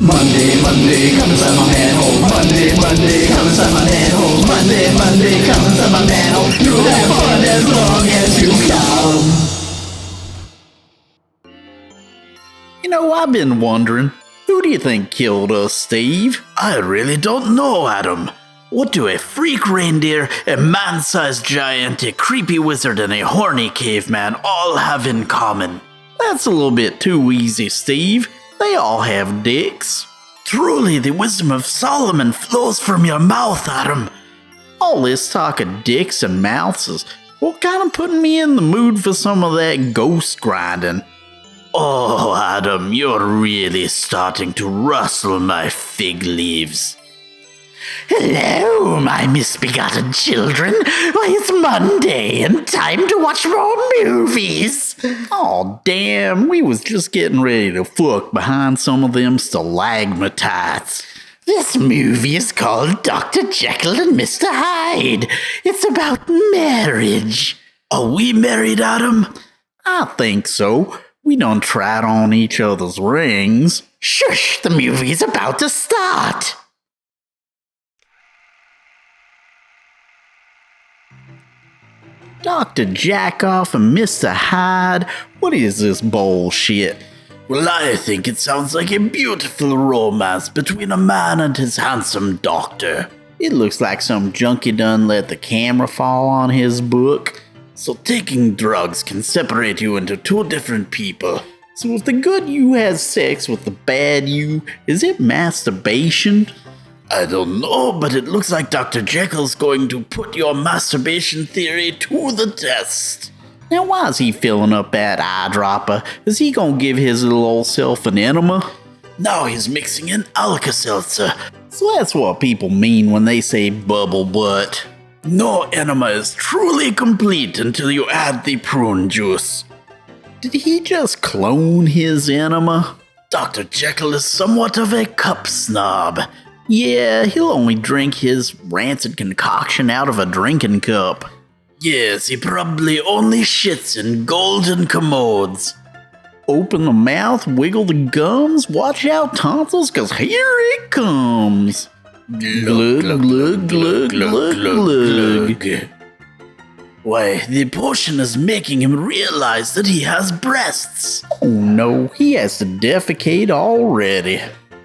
Monday, come inside my manhole. Monday, come inside my manhole. Monday, come inside my manhole. You'll have fun as long as you come. You know, I've been wondering, who do you think killed us, Steve? I really don't know, Adam. What do a freak reindeer, a man-sized giant, a creepy wizard, and a horny caveman all have in common? That's a little bit too easy, Steve. They all have dicks. Truly, the wisdom of Solomon flows from your mouth, Adam. All this talk of dicks and mouths is kind of putting me in the mood for some of that ghost grinding. Oh, Adam, you're really starting to rustle my fig leaves. Hello, my misbegotten children. Why, it's Monday and time to watch more movies. Oh, damn, we was just getting ready to fuck behind some of them stalagmites. This movie is called Dr. Jekyll and Mr. Hyde. It's about marriage. Are we married, Adam? I think so. We done tried on each other's rings. Shush, the movie's about to start. Dr. Jackoff and Mr. Hyde, what is this bullshit? Well, I think it sounds like a beautiful romance between a man and his handsome doctor. It looks like some junkie done let the camera fall on his book. So taking drugs can separate you into two different people. So if the good you has sex with the bad you, is it masturbation? I don't know, but it looks like Dr. Jekyll's going to put your masturbation theory to the test. Now why is he filling up that eyedropper? Is he gonna give his little old self an enema? Now he's mixing in Alka-Seltzer. So that's what people mean when they say bubble butt. No enema is truly complete until you add the prune juice. Did he just clone his enema? Dr. Jekyll is somewhat of a cup snob. Yeah, he'll only drink his rancid concoction out of a drinking cup. Yes, he probably only shits in golden commodes. Open the mouth, wiggle the gums, watch out tonsils, cause here it comes. Glug, glug, glug, glug, glug. Why, the potion is making him realize that he has breasts. Oh no, he has to defecate already.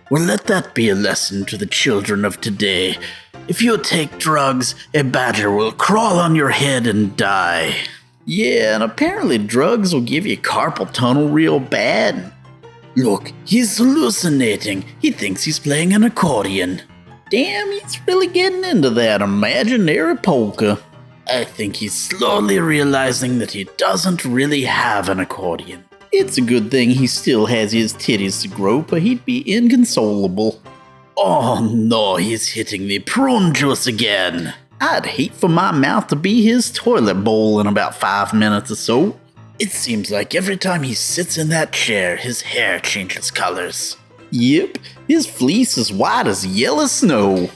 Well, let that be a lesson to the children of today. If you take drugs, a badger will crawl on your head and die. Yeah, and apparently drugs will give you carpal tunnel real bad. Look, he's hallucinating. He thinks he's playing an accordion. Damn, he's really getting into that imaginary polka. I think he's slowly realizing that he doesn't really have an accordion. It's a good thing he still has his titties to grope, or he'd be inconsolable. Oh no, he's hitting the prune juice again. I'd hate for my mouth to be his toilet bowl in about 5 minutes or so. It seems like every time he sits in that chair, his hair changes colors. Yep, his fleece is white as yellow snow.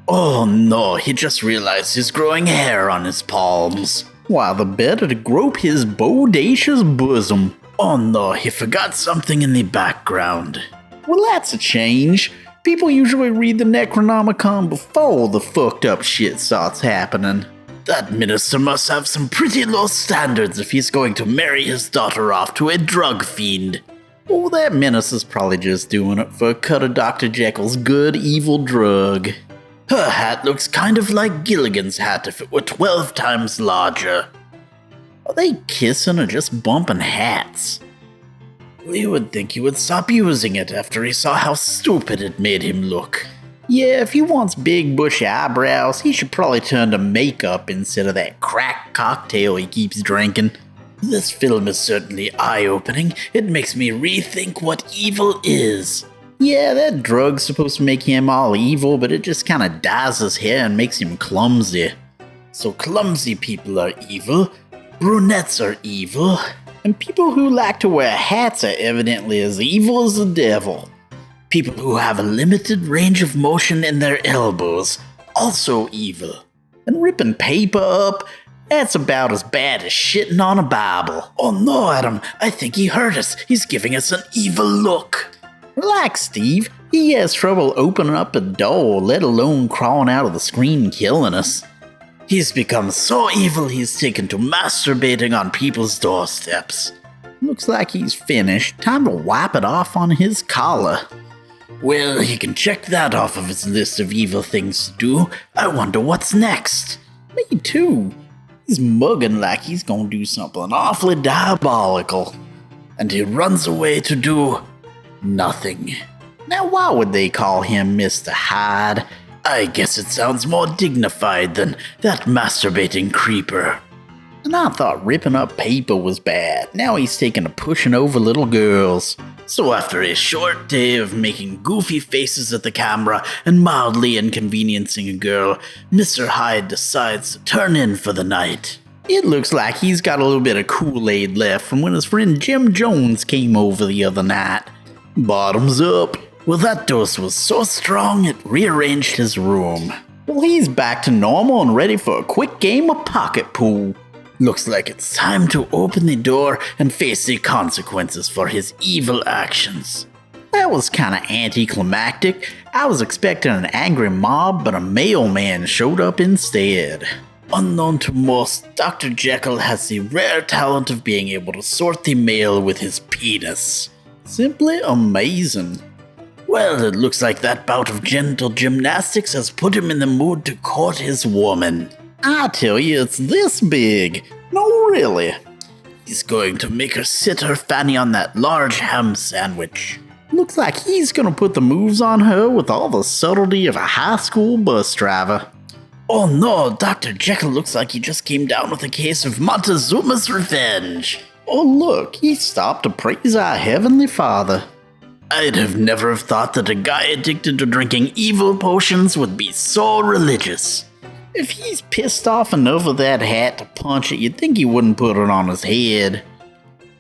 Oh no, he just realized he's growing hair on his palms. Why, the better to grope his bodacious bosom. Oh no, he forgot something in the background. Well, that's a change. People usually read the Necronomicon before the fucked up shit starts happening. That minister must have some pretty low standards if he's going to marry his daughter off to a drug fiend. Oh, that minister's probably just doing it for a cut of Dr. Jekyll's good evil drug. Her hat looks kind of like Gilligan's hat if it were 12 times larger. Are they kissing or just bumping hats? You would think he would stop using it after he saw how stupid it made him look. Yeah, if he wants big bushy eyebrows, he should probably turn to makeup instead of that crack cocktail he keeps drinking. This film is certainly eye-opening. It makes me rethink what evil is. Yeah, that drug's supposed to make him all evil, but it just kinda dyes his hair and makes him clumsy. So clumsy people are evil, brunettes are evil, and people who like to wear hats are evidently as evil as the devil. People who have a limited range of motion in their elbows, also evil. And ripping paper up, that's about as bad as shitting on a Bible. Oh no, Adam, I think he heard us. He's giving us an evil look. Relax, Steve. He has trouble opening up a door, let alone crawling out of the screen and killing us. He's become so evil he's taken to masturbating on people's doorsteps. Looks like he's finished. Time to wipe it off on his collar. Well, he can check that off of his list of evil things to do. I wonder what's next. Me too. He's mugging like he's gonna do something awfully diabolical. And he runs away to do nothing. Now, why would they call him Mr. Hyde? I guess it sounds more dignified than that masturbating creeper. And I thought ripping up paper was bad. Now he's taking to pushing over little girls. So after a short day of making goofy faces at the camera and mildly inconveniencing a girl, Mr. Hyde decides to turn in for the night. It looks like he's got a little bit of Kool-Aid left from when his friend Jim Jones came over the other night. Bottoms up. Well, that dose was so strong it rearranged his room. Well, he's back to normal and ready for a quick game of pocket pool. Looks like it's time to open the door and face the consequences for his evil actions. That was kinda anticlimactic. I was expecting an angry mob, but a mailman showed up instead. Unknown to most, Dr. Jekyll has the rare talent of being able to sort the mail with his penis. Simply amazing. Well, it looks like that bout of gentle gymnastics has put him in the mood to court his woman. I tell you, it's this big. No, really. He's going to make her sit her fanny on that large ham sandwich. Looks like he's gonna put the moves on her with all the subtlety of a high school bus driver. Oh no, Dr. Jekyll looks like he just came down with a case of Montezuma's revenge. Oh look, he stopped to praise our Heavenly Father. I'd have never have thought that a guy addicted to drinking evil potions would be so religious. If he's pissed off enough with that hat to punch it, you'd think he wouldn't put it on his head.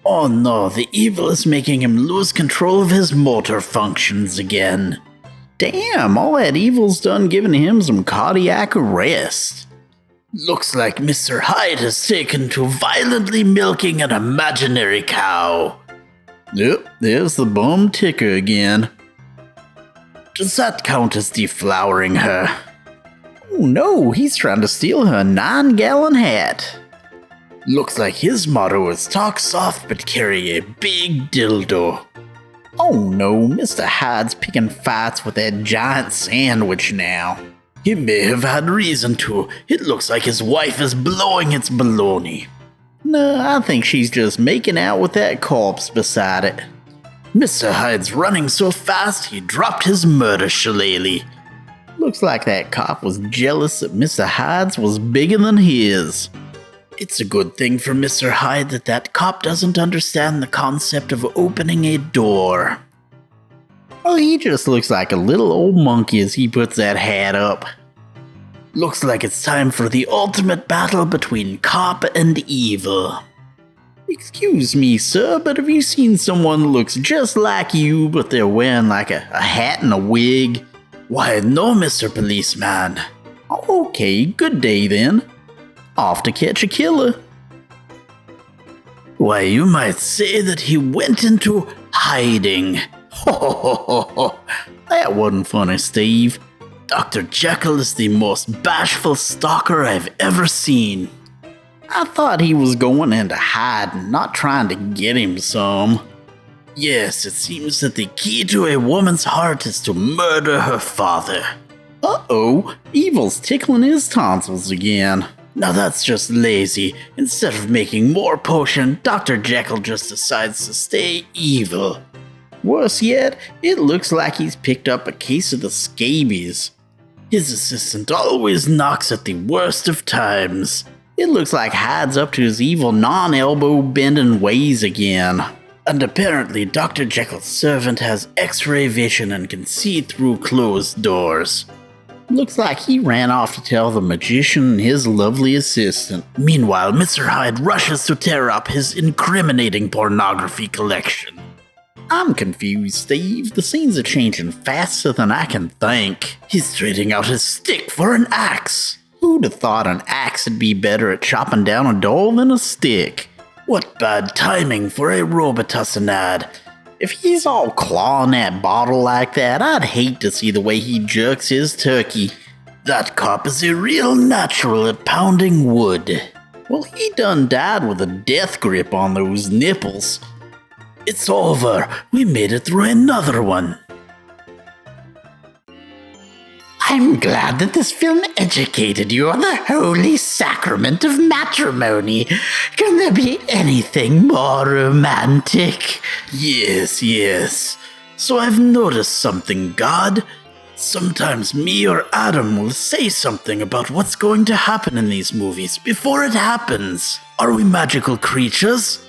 Oh no, the evil is making him lose control of his motor functions again. Damn, all that evil's done giving him some cardiac arrest. Looks like Mr. Hyde has taken to violently milking an imaginary cow. Yep, there's the bum ticker again. Does that count as deflowering her? Oh no, he's trying to steal her 9-gallon hat. Looks like his motto is talk soft but carry a big dildo. Oh no, Mr. Hyde's picking fights with that giant sandwich now. He may have had reason to. It looks like his wife is blowing its baloney. No, I think she's just making out with that corpse beside it. Mr. Hyde's running so fast he dropped his murder shillelagh. Looks like that cop was jealous that Mr. Hyde's was bigger than his. It's a good thing for Mr. Hyde that that cop doesn't understand the concept of opening a door. Oh, he just looks like a little old monkey as he puts that hat up. Looks like it's time for the ultimate battle between cop and evil. Excuse me, sir, but have you seen someone who looks just like you, but they're wearing like a hat and a wig? Why, no, Mr. Policeman. Okay, good day then. Off to catch a killer. Why, you might say that he went into hiding. Ho ho ho ho ho. That wasn't funny, Steve. Dr. Jekyll is the most bashful stalker I've ever seen. I thought he was going into hiding, not trying to get him some. Yes, it seems that the key to a woman's heart is to murder her father. Uh-oh, evil's tickling his tonsils again. Now that's just lazy. Instead of making more potion, Dr. Jekyll just decides to stay evil. Worse yet, it looks like he's picked up a case of the scabies. His assistant always knocks at the worst of times. It looks like Hyde's up to his evil non-elbow bending ways again. And apparently Dr. Jekyll's servant has X-ray vision and can see through closed doors. Looks like he ran off to tell the magician and his lovely assistant. Meanwhile, Mr. Hyde rushes to tear up his incriminating pornography collection. I'm confused, Steve. The scenes are changing faster than I can think. He's trading out his stick for an axe. Who'd have thought an axe would be better at chopping down a door than a stick? What bad timing for a Robitussin ad. If he's all clawing that bottle like that, I'd hate to see the way he jerks his turkey. That cop is a real natural at pounding wood. Well, he done died with a death grip on those nipples. It's over. We made it through another one. I'm glad that this film educated you on the holy sacrament of matrimony. Can there be anything more romantic? Yes. So I've noticed something, God. Sometimes me or Adam will say something about what's going to happen in these movies before it happens. Are we magical creatures?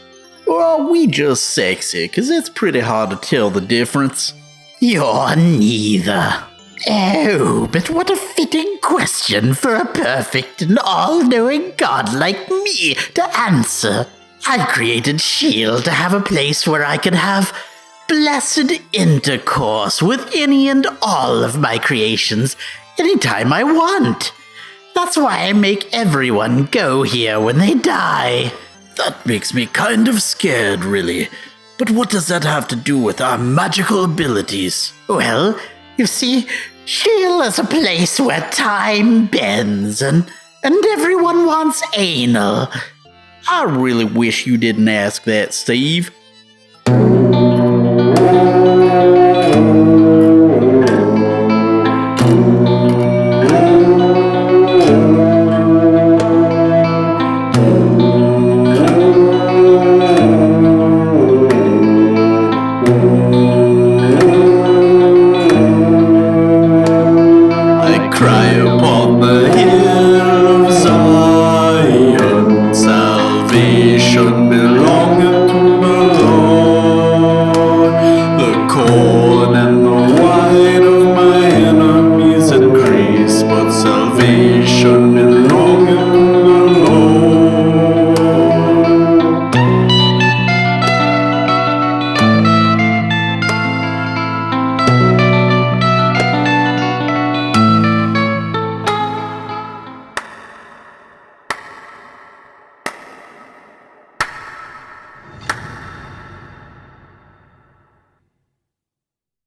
Or are we just sexy? 'Cause it's pretty hard to tell the difference. You're neither. Oh, but what a fitting question for a perfect and all-knowing god like me to answer. I created S.H.I.E.L.D. to have a place where I could have blessed intercourse with any and all of my creations anytime I want. That's why I make everyone go here when they die. That makes me kind of scared, really. But what does that have to do with our magical abilities? Well, you see, S.H.I.E.L.D. is a place where time bends and everyone wants anal. I really wish you didn't ask that, Steve. Cry upon the hill.